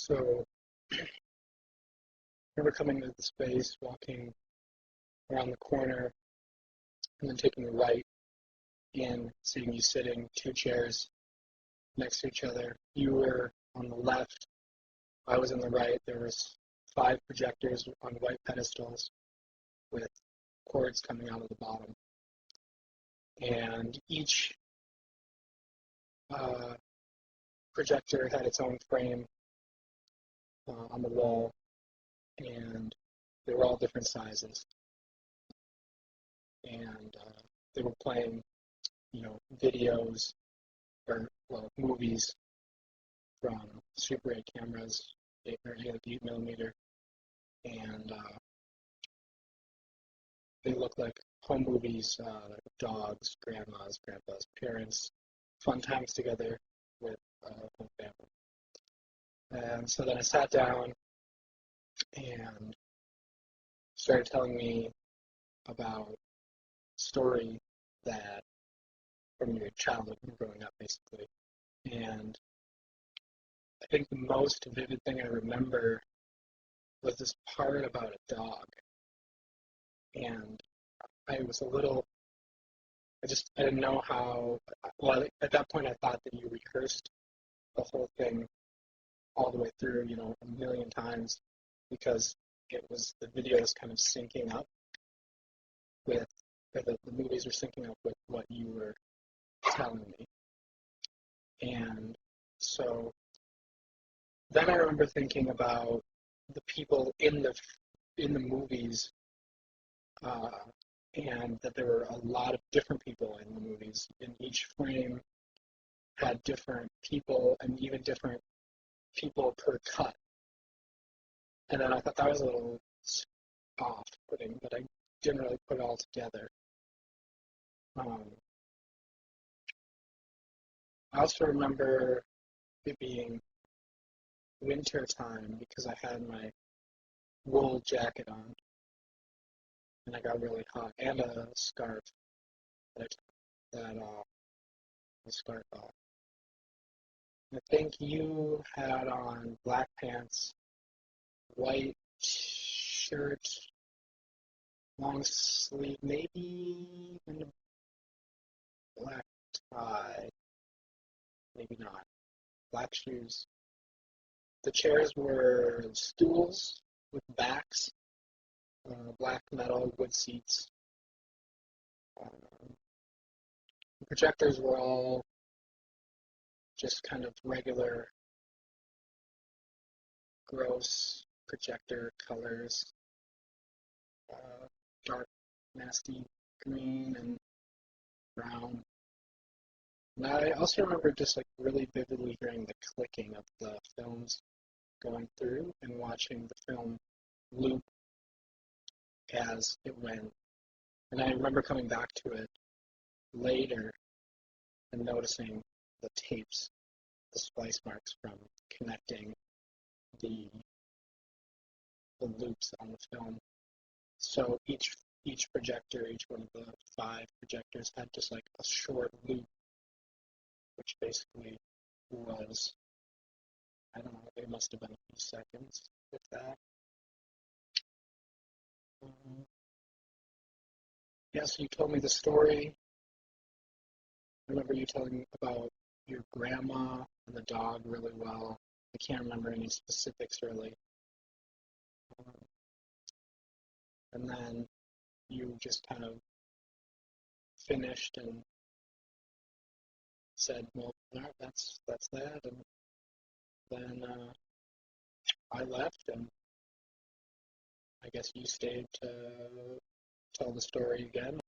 So I remember coming to the space, walking around the corner, and then taking a right in, seeing you sitting two chairs next to each other. You were on the left, I was on the right. There was five projectors on white pedestals with cords coming out of the bottom. And each uh, projector had its own frame on the wall, and they were all different sizes. And they were playing, videos or movies from Super 8 cameras, 8 millimeter, and they look like home movies, dogs, grandmas, grandpas, parents, fun times together with whole family. And so then I sat down and started telling me about a story that from your childhood growing up, basically. And I think the most vivid thing I remember was this part about a dog. And I was a little, I didn't know how, well, at that point I thought that you rehearsed the whole thing all the way through, a million times because the video was kind of syncing up with, or the movies were syncing up with what you were telling me. And so then I remember thinking about the people in the movies, and that there were a lot of different people in the movies. In each frame had different people and even different people per cut. And then I thought that was a little off-putting, but I didn't really put it all together. I also remember it being winter time because I had my wool jacket on and I got really hot, and a scarf that I took the scarf off. I think you had on black pants, white shirt, long sleeve, maybe and a black tie, maybe not. Black shoes. The chairs were stools with backs, black metal wood seats. The projectors were all just kind of regular, gross projector colors, dark, nasty green and brown. And I also remember just like really vividly hearing the clicking of the films going through and watching the film loop as it went. And I remember coming back to it later and noticing the tapes, the splice marks from connecting the loops on the film. So each projector, each one of the five projectors had just like a short loop, which basically was, I don't know, it must have been a few seconds, if that. Yeah, so you told me the story. I remember you telling me about your grandma and the dog really well. I can't remember any specifics really. Um, and then you just kind of finished and said, well, all right, that's that. And then I left, and I guess you stayed to tell the story again.